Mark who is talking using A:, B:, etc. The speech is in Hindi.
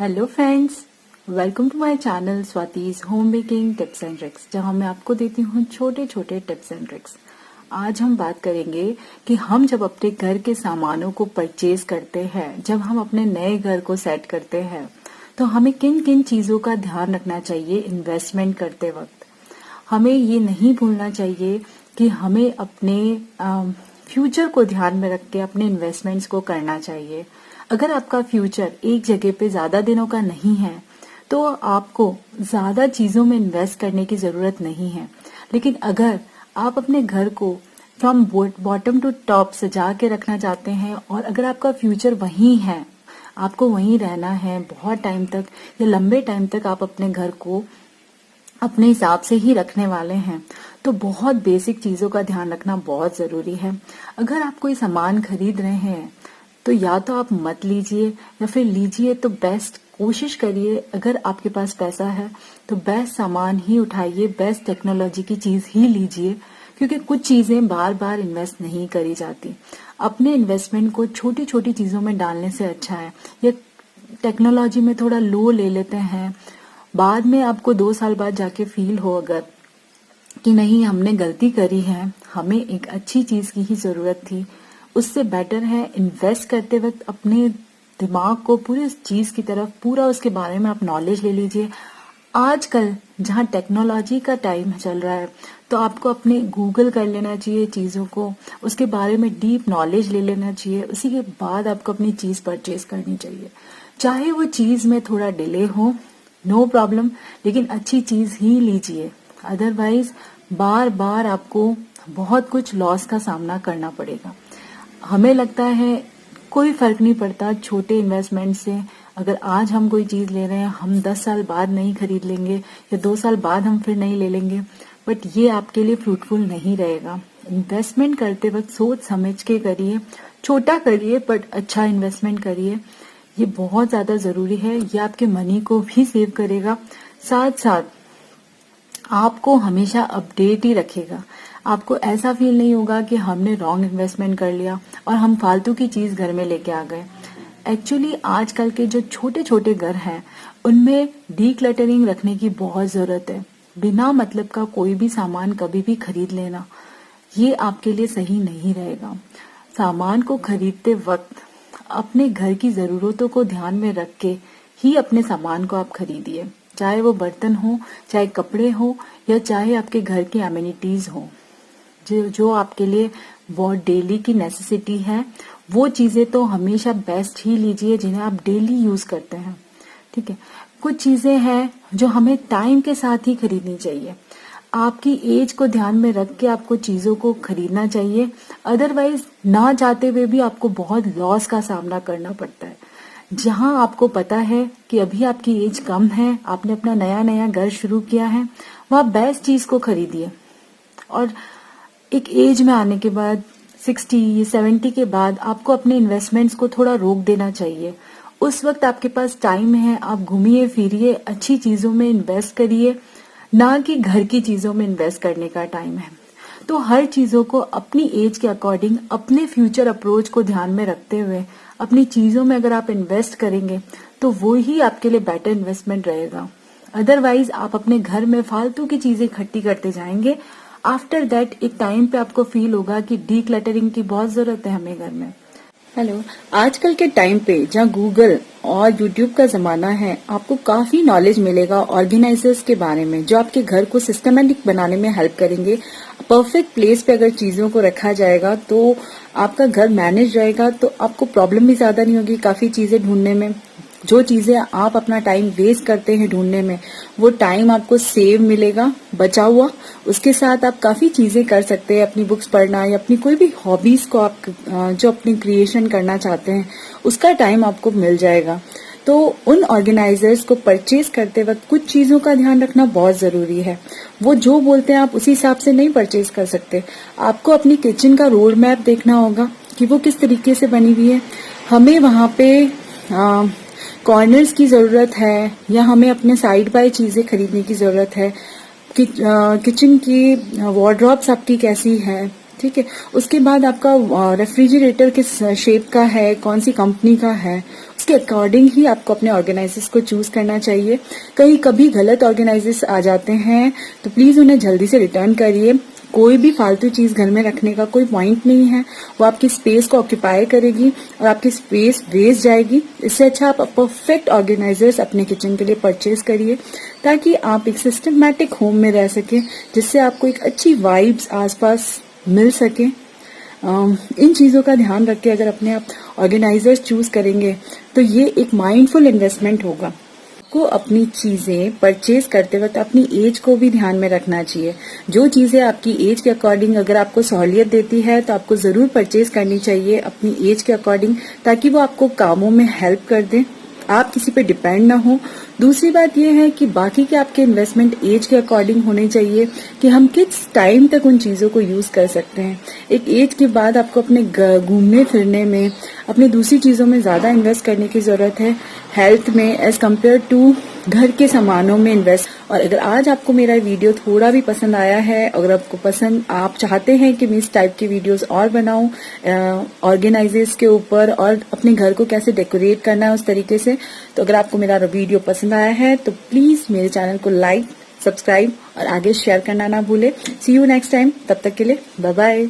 A: Hello friends, welcome to my channel Swati's home baking tips and tricks, जहां मैं आपको देती हूं छोटे छोटे टिप्स एंड ट्रिक्स। आज हम बात करेंगे कि हम जब अपने घर के सामानों को परचेज करते हैं, जब हम अपने नए घर को सेट करते हैं, तो हमें किन किन चीजों का ध्यान रखना चाहिए इन्वेस्टमेंट करते वक्त। हमें ये नहीं भूलना चाहिए कि हमें अपने फ्यूचर को ध्यान में रख के अपने इन्वेस्टमेंट्स को करना चाहिए। अगर आपका फ्यूचर एक जगह पे ज्यादा दिनों का नहीं है तो आपको ज्यादा चीजों में इन्वेस्ट करने की जरूरत नहीं है। लेकिन अगर आप अपने घर को फ्रॉम बॉटम टू टॉप सजा के रखना चाहते हैं और अगर आपका फ्यूचर वहीं है, आपको वहीं रहना है बहुत टाइम तक या लंबे टाइम तक आप अपने घर को अपने हिसाब से ही रखने वाले हैं, तो बहुत बेसिक चीजों का ध्यान रखना बहुत जरूरी है। अगर आप कोई सामान खरीद रहे हैं तो या तो आप मत लीजिए या फिर लीजिए तो बेस्ट कोशिश करिए, अगर आपके पास पैसा है तो बेस्ट सामान ही उठाइए, बेस्ट टेक्नोलॉजी की चीज ही लीजिए, क्योंकि कुछ चीजें बार बार इन्वेस्ट नहीं करी जाती। अपने इन्वेस्टमेंट को छोटी छोटी चीजों में डालने से अच्छा है। या टेक्नोलॉजी में थोड़ा लो ले लेते हैं, बाद में आपको 2 साल बाद जाके फील हो अगर कि नहीं हमने गलती करी है, हमें एक अच्छी चीज की ही जरूरत थी, उससे बेटर है इन्वेस्ट करते वक्त अपने दिमाग को पूरी उस चीज की तरफ, पूरा उसके बारे में आप नॉलेज ले लीजिए। आजकल जहाँ टेक्नोलॉजी का टाइम चल रहा है, तो आपको अपने गूगल कर लेना चाहिए चीजों को, उसके बारे में डीप नॉलेज ले लेना चाहिए, उसी के बाद आपको अपनी चीज परचेज करनी चाहिए। चाहे वो चीज में थोड़ा डिले हो, नो प्रॉब्लम, लेकिन अच्छी चीज ही लीजिए, अदरवाइज बार बार आपको बहुत कुछ लॉस का सामना करना पड़ेगा। हमें लगता है कोई फर्क नहीं पड़ता छोटे इन्वेस्टमेंट से, अगर आज हम कोई चीज ले रहे हैं हम 10 साल बाद नहीं खरीद लेंगे या 2 साल बाद हम फिर नहीं ले लेंगे, बट ये आपके लिए फ्रूटफुल नहीं रहेगा। इन्वेस्टमेंट करते वक्त सोच समझ के करिए, छोटा करिए बट अच्छा इन्वेस्टमेंट करिए, ये बहुत ज्यादा जरूरी है। ये आपके मनी को भी सेव करेगा, साथ साथ आपको हमेशा अपडेट ही रखेगा। आपको ऐसा फील नहीं होगा कि हमने रॉन्ग इन्वेस्टमेंट कर लिया और हम फालतू की चीज घर में लेके आ गए। एक्चुअली आजकल के जो छोटे छोटे घर हैं उनमें डीक्लटरिंग रखने की बहुत जरूरत है। बिना मतलब का कोई भी सामान कभी भी खरीद लेना ये आपके लिए सही नहीं रहेगा। सामान को खरीदते वक्त अपने घर की जरूरतों को ध्यान में रख के ही अपने सामान को आप खरीदिए, चाहे वो बर्तन हो, चाहे कपड़े हो, या चाहे आपके घर की एमिनिटीज हो। जो आपके लिए बहुत डेली की नेसेसिटी है, वो चीजें तो हमेशा बेस्ट ही लीजिए जिन्हें आप डेली यूज करते हैं। ठीक है, कुछ चीजें हैं जो हमें टाइम के साथ ही खरीदनी चाहिए। आपकी एज को ध्यान में रख के आपको चीजों को खरीदना चाहिए, अदरवाइज ना चाहते हुए भी आपको बहुत लॉस का सामना करना पड़ता है। जहां आपको पता है कि अभी आपकी एज कम है, आपने अपना नया नया घर शुरू किया है, वहां बेस्ट चीज को खरीदिए। और एक एज में आने के बाद 60 70 के बाद आपको अपने इन्वेस्टमेंट्स को थोड़ा रोक देना चाहिए। उस वक्त आपके पास टाइम है, आप घूमिए फिरिए, अच्छी चीजों में इन्वेस्ट करिए, ना कि घर की चीजों में इन्वेस्ट करने का टाइम है। तो हर चीजों को अपनी एज के अकॉर्डिंग, अपने फ्यूचर अप्रोच को ध्यान में रखते हुए अपनी चीजों में अगर आप इन्वेस्ट करेंगे तो वो ही आपके लिए बेटर इन्वेस्टमेंट रहेगा। अदरवाइज आप अपने घर में फालतू की चीजें इकट्ठी करते जाएंगे, आफ्टर दैट एक टाइम पे आपको फील होगा कि डीक्लटरिंग की बहुत जरूरत है हमें घर में। हेलो, आजकल के टाइम पे जहाँ गूगल और यूट्यूब का जमाना है, आपको काफी नॉलेज मिलेगा ऑर्गेनाइजर्स के बारे में, जो आपके घर को सिस्टमेटिक बनाने में हेल्प करेंगे। परफेक्ट प्लेस पे अगर चीजों को रखा जाएगा तो आपका घर मैनेज रहेगा, तो आपको प्रॉब्लम भी ज्यादा नहीं होगी काफी चीजें ढूंढने में। जो चीजें आप अपना टाइम वेस्ट करते हैं ढूंढने में, वो टाइम आपको सेव मिलेगा, बचा हुआ। उसके साथ आप काफी चीजें कर सकते हैं, अपनी बुक्स पढ़ना या अपनी कोई भी हॉबीज को आप जो अपनी क्रिएशन करना चाहते हैं उसका टाइम आपको मिल जाएगा। तो उन ऑर्गेनाइजर्स को परचेज करते वक्त कुछ चीजों का ध्यान रखना बहुत जरूरी है। वो जो बोलते हैं आप उसी हिसाब से नहीं परचेज कर सकते। आपको अपनी किचन का रोड मैप देखना होगा कि वो किस तरीके से बनी हुई है। हमें वहां पे कॉर्नर्स की जरूरत है या हमें अपने साइड बाय चीजें खरीदने की जरूरत है। किचन की वार्डरोब्स आपकी कैसी है, ठीक है। उसके बाद आपका रेफ्रिजरेटर किस शेप का है, कौन सी कंपनी का है, इसके अकॉर्डिंग ही आपको अपने ऑर्गेनाइजर्स को चूज करना चाहिए। कहीं कभी गलत ऑर्गेनाइजर्स आ जाते हैं तो प्लीज उन्हें जल्दी से रिटर्न करिए। कोई भी फालतू चीज घर में रखने का कोई पॉइंट नहीं है, वो आपकी स्पेस को ऑक्यूपाई करेगी और आपकी स्पेस वेस्ट जाएगी। इससे अच्छा आप परफेक्ट ऑर्गेनाइजर्स अपने किचन के लिए परचेज करिए ताकि आप एक सिस्टमैटिक होम में रह सके, जिससे आपको एक अच्छी वाइब्स आसपास मिल सके। इन चीजों का ध्यान रख के अगर अपने आप ऑर्गेनाइजर्स चूज करेंगे तो ये एक माइंडफुल इन्वेस्टमेंट होगा। को अपनी चीजें परचेज करते वक्त अपनी एज को भी ध्यान में रखना चाहिए। जो चीजें आपकी एज के अकॉर्डिंग अगर आपको सहूलियत देती है तो आपको जरूर परचेज करनी चाहिए अपनी एज के अकॉर्डिंग, ताकि वो आपको कामों में हेल्प कर दे, आप किसी पे डिपेंड ना हो। दूसरी बात यह है कि बाकी के आपके इन्वेस्टमेंट एज के अकॉर्डिंग होने चाहिए कि हम किस टाइम तक उन चीजों को यूज कर सकते हैं। एक एज के बाद आपको अपने घूमने फिरने में, अपनी दूसरी चीजों में ज्यादा इन्वेस्ट करने की जरूरत है, हेल्थ में एज कम्पेयर टू घर के सामानों में इन्वेस्ट। और अगर आज आपको मेरा वीडियो थोड़ा भी पसंद आया है, अगर आपको पसंद, आप चाहते हैं कि मैं इस टाइप की वीडियोस और बनाऊं ऑर्गेनाइजर्स के ऊपर और अपने घर को कैसे डेकोरेट करना है उस तरीके से, तो अगर आपको मेरा वीडियो पसंद आया है तो प्लीज मेरे चैनल को लाइक, सब्सक्राइब और आगे शेयर करना ना भूले। सी यू नेक्स्ट टाइम, तब तक के लिए बाय बाय।